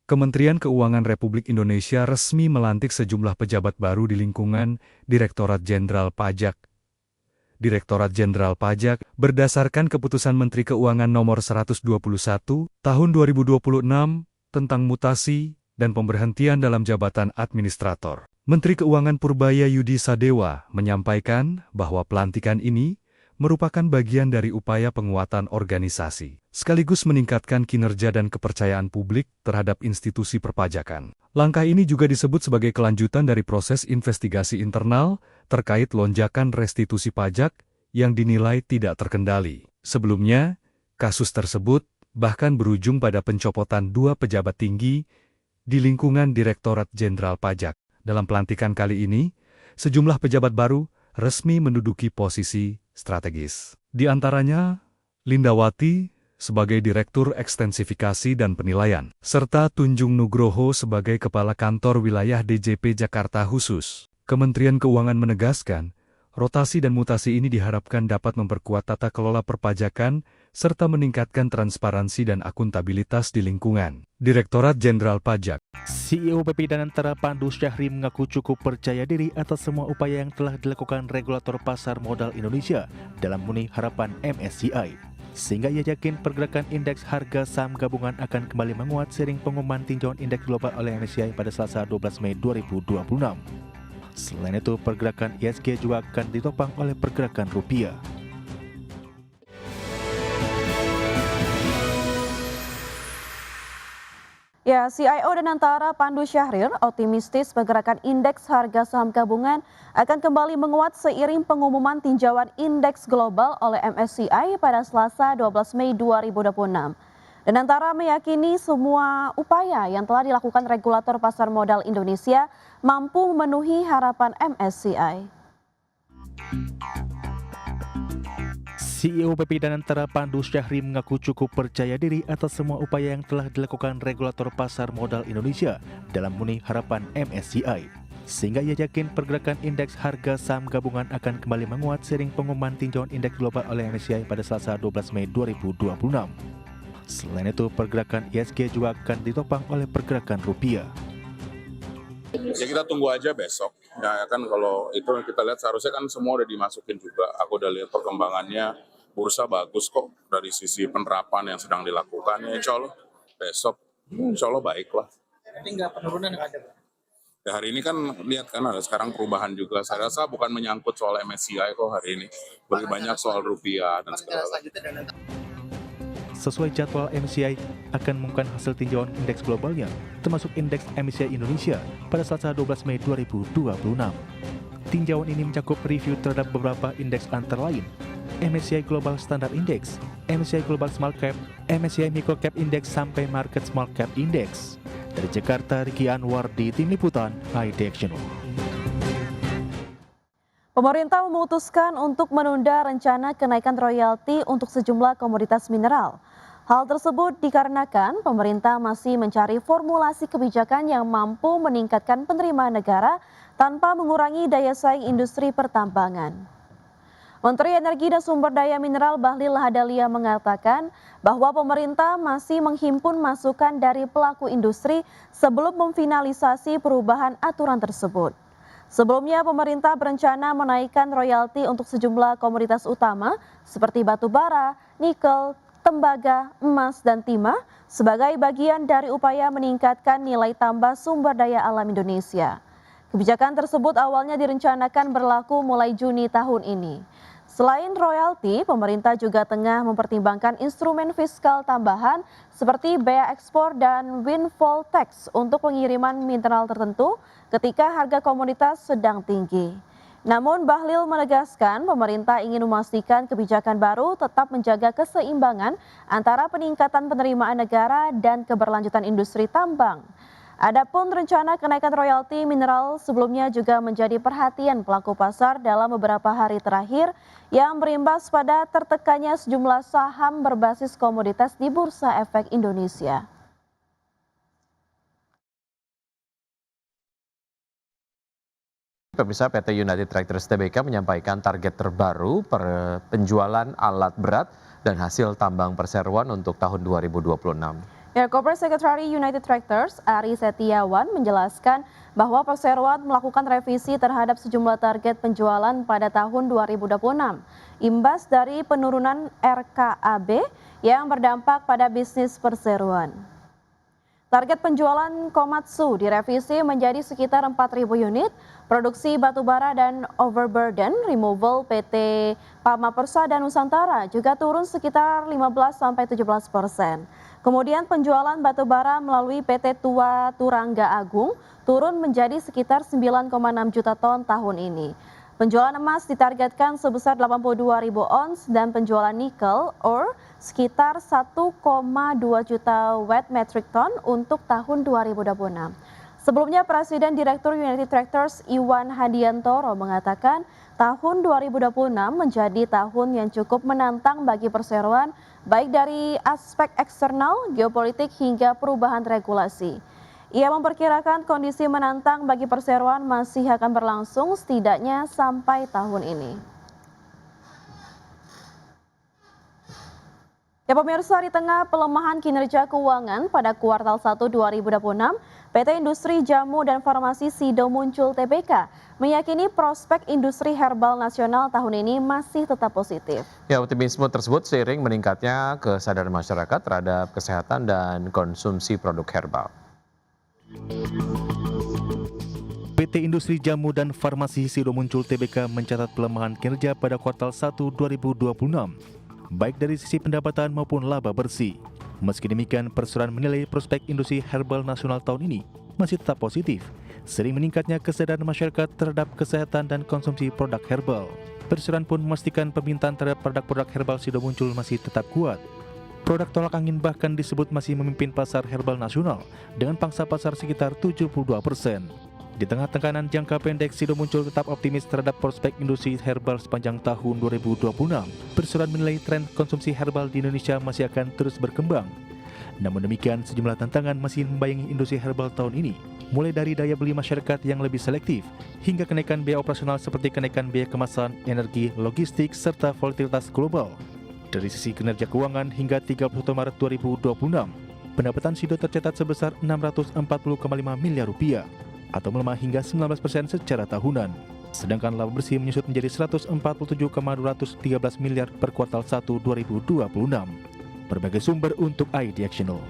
Kementerian Keuangan Republik Indonesia resmi melantik sejumlah pejabat baru di lingkungan Direktorat Jenderal Pajak. Direktorat Jenderal Pajak berdasarkan Keputusan Menteri Keuangan Nomor 121 Tahun 2026 tentang mutasi dan pemberhentian dalam jabatan administrator. Menteri Keuangan Purbaya Yudi Sadewa menyampaikan bahwa pelantikan ini merupakan bagian dari upaya penguatan organisasi, sekaligus meningkatkan kinerja dan kepercayaan publik terhadap institusi perpajakan. Langkah ini juga disebut sebagai kelanjutan dari proses investigasi internal terkait lonjakan restitusi pajak yang dinilai tidak terkendali. Sebelumnya, kasus tersebut bahkan berujung pada pencopotan 2 pejabat tinggi di lingkungan Direktorat Jenderal Pajak. Dalam pelantikan kali ini, sejumlah pejabat baru resmi menduduki posisi strategis. Di antaranya, Lindawati sebagai Direktur Ekstensifikasi dan Penilaian, serta Tunjung Nugroho sebagai Kepala Kantor Wilayah DJP Jakarta Khusus. Kementerian Keuangan menegaskan, rotasi dan mutasi ini diharapkan dapat memperkuat tata kelola perpajakan serta meningkatkan transparansi dan akuntabilitas di lingkungan Direktorat Jenderal Pajak. CEO BP Danantara Pandu Syahri mengaku cukup percaya diri atas semua upaya yang telah dilakukan regulator pasar modal Indonesia dalam memenuhi harapan MSCI. Sehingga ia yakin pergerakan indeks harga saham gabungan akan kembali menguat seiring pengumuman tinjauan indeks global oleh MSCI pada Selasa 12 Mei 2026. Selain itu, pergerakan ISG juga akan ditopang oleh pergerakan rupiah. Ya, CIO Danantara Pandu Syahrir optimistis pergerakan indeks harga saham gabungan akan kembali menguat seiring pengumuman tinjauan indeks global oleh MSCI pada Selasa 12 Mei 2026. Danantara meyakini semua upaya yang telah dilakukan regulator pasar modal Indonesia mampu memenuhi harapan MSCI. CEO BP Danantara Pandu Syahri mengaku cukup percaya diri atas semua upaya yang telah dilakukan regulator pasar modal Indonesia dalam memenuhi harapan MSCI. Sehingga ia yakin pergerakan indeks harga saham gabungan akan kembali menguat seiring pengumuman tinjauan indeks global oleh MSCI pada Selasa 12 Mei 2026. Selain itu, pergerakan ISG juga akan ditopang oleh pergerakan rupiah. Ya kita tunggu aja besok. Ya kan kalau itu kita lihat seharusnya kan semua udah dimasukin juga. Aku udah lihat perkembangannya, bursa bagus kok dari sisi penerapan yang sedang dilakukan. Ya insya Allah besok, insya Allah baik lah. Jadi nggak penurunan yang ada, Pak? Ya hari ini kan lihat kan ada sekarang perubahan juga. Saya rasa bukan menyangkut soal MSCI kok hari ini. Lebih banyak soal rupiah dan segala macam. Sesuai jadwal MSCI akan mengumumkan hasil tinjauan indeks globalnya, termasuk indeks MSCI Indonesia pada Selasa 12 Mei 2026. Tinjauan ini mencakup review terhadap beberapa indeks antara lain MSCI Global Standard Index, MSCI Global Small Cap, MSCI Micro Cap Index sampai Market Small Cap Index. Dari Jakarta, Riki Anwar di Tim Liputan iDaction. Pemerintah memutuskan untuk menunda rencana kenaikan royalti untuk sejumlah komoditas mineral. Hal tersebut dikarenakan pemerintah masih mencari formulasi kebijakan yang mampu meningkatkan penerimaan negara tanpa mengurangi daya saing industri pertambangan. Menteri Energi dan Sumber Daya Mineral Bahlil Lahadalia mengatakan bahwa pemerintah masih menghimpun masukan dari pelaku industri sebelum memfinalisasi perubahan aturan tersebut. Sebelumnya, pemerintah berencana menaikkan royalti untuk sejumlah komoditas utama seperti batu bara, nikel, tembaga, emas, dan timah sebagai bagian dari upaya meningkatkan nilai tambah sumber daya alam Indonesia. Kebijakan tersebut awalnya direncanakan berlaku mulai Juni tahun ini. Selain royalti, pemerintah juga tengah mempertimbangkan instrumen fiskal tambahan seperti bea ekspor dan windfall tax untuk pengiriman mineral tertentu ketika harga komoditas sedang tinggi. Namun Bahlil menegaskan pemerintah ingin memastikan kebijakan baru tetap menjaga keseimbangan antara peningkatan penerimaan negara dan keberlanjutan industri tambang. Adapun rencana kenaikan royalti mineral sebelumnya juga menjadi perhatian pelaku pasar dalam beberapa hari terakhir yang berimbas pada tertekannya sejumlah saham berbasis komoditas di Bursa Efek Indonesia. Pemirsa, PT United Tractors Tbk menyampaikan target terbaru per penjualan alat berat dan hasil tambang perseroan untuk tahun 2026. Corporate Secretary United Tractors, Ari Setiawan, menjelaskan bahwa perseroan melakukan revisi terhadap sejumlah target penjualan pada tahun 2026, imbas dari penurunan RKAB yang berdampak pada bisnis perseroan. Target penjualan Komatsu direvisi menjadi sekitar 4.000 unit, produksi batubara dan overburden removal PT Palma Persa dan Nusantara juga turun sekitar 15-17%. Kemudian penjualan batubara melalui PT Tua Turangga Agung turun menjadi sekitar 9,6 juta ton tahun ini. Penjualan emas ditargetkan sebesar 82.000 ons dan penjualan nikel ore sekitar 1,2 juta wet metric ton untuk tahun 2026. Sebelumnya Presiden Direktur United Tractors Iwan Hadiantoro mengatakan tahun 2026 menjadi tahun yang cukup menantang bagi perseroan baik dari aspek eksternal, geopolitik hingga perubahan regulasi. Ia memperkirakan kondisi menantang bagi perseroan masih akan berlangsung setidaknya sampai tahun ini. Ya pemirsa, di tengah pelemahan kinerja keuangan pada kuartal 1 2026, PT Industri Jamu dan Farmasi Sido Muncul Tbk meyakini prospek industri herbal nasional tahun ini masih tetap positif. Ya, optimisme tersebut seiring meningkatnya kesadaran masyarakat terhadap kesehatan dan konsumsi produk herbal. PT Industri Jamu dan Farmasi Sido Muncul Tbk mencatat pelemahan kinerja pada kuartal 1 2026, baik dari sisi pendapatan maupun laba bersih. Meski demikian, perseroan menilai prospek industri herbal nasional tahun ini masih tetap positif, sering meningkatnya kesadaran masyarakat terhadap kesehatan dan konsumsi produk herbal. Perseroan pun memastikan permintaan terhadap produk-produk herbal Sido Muncul masih tetap kuat. Produk tolak angin bahkan disebut masih memimpin pasar herbal nasional dengan pangsa pasar sekitar 72%. Di tengah tekanan jangka pendek, Sido Muncul tetap optimis terhadap prospek industri herbal sepanjang tahun 2026. Perseroan menilai tren konsumsi herbal di Indonesia masih akan terus berkembang. Namun demikian, sejumlah tantangan masih membayangi industri herbal tahun ini, mulai dari daya beli masyarakat yang lebih selektif, hingga kenaikan biaya operasional seperti kenaikan biaya kemasan, energi, logistik, serta volatilitas global. Dari sisi kinerja keuangan hingga 31 Maret 2026, pendapatan Sido tercatat sebesar Rp640,5 miliar, atau melemah hingga 19% secara tahunan. Sedangkan laba bersih menyusut menjadi 147,213 miliar per kuartal 1 2026. Berbagai sumber untuk ID Actional.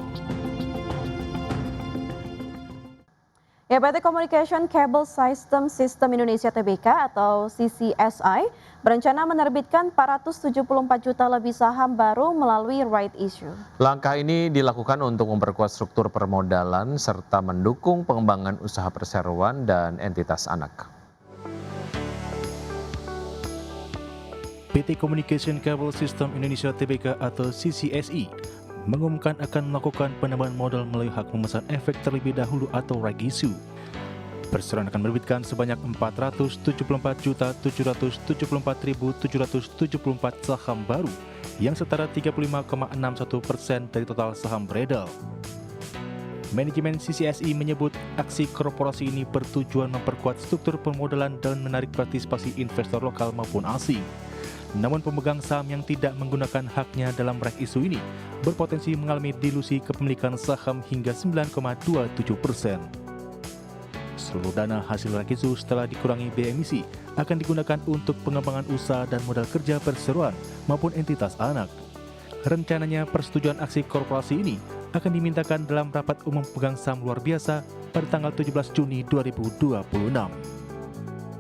PT Communication Cable System Indonesia Tbk atau CCSI berencana menerbitkan 474 juta lebih saham baru melalui right issue. Langkah ini dilakukan untuk memperkuat struktur permodalan serta mendukung pengembangan usaha perseroan dan entitas anak. PT Communication Cable System Indonesia Tbk atau CCSI mengumumkan akan melakukan penambahan modal melalui hak memesan efek terlebih dahulu atau right issue. Perseroan akan menerbitkan sebanyak 474.774.774 saham baru yang setara 35,61% dari total saham beredar. Manajemen CCSI menyebut aksi korporasi ini bertujuan memperkuat struktur permodalan dan menarik partisipasi investor lokal maupun asing. Namun pemegang saham yang tidak menggunakan haknya dalam right issue ini berpotensi mengalami dilusi kepemilikan saham hingga 9,27%. Seluruh dana hasil right issue setelah dikurangi biaya emisi akan digunakan untuk pengembangan usaha dan modal kerja perseroan maupun entitas anak. Rencananya persetujuan aksi korporasi ini akan dimintakan dalam rapat umum pemegang saham luar biasa pada tanggal 17 Juni 2026.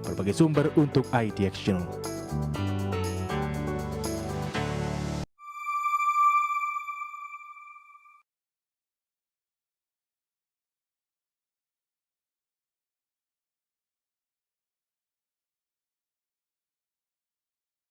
Berbagai sumber untuk ID Action.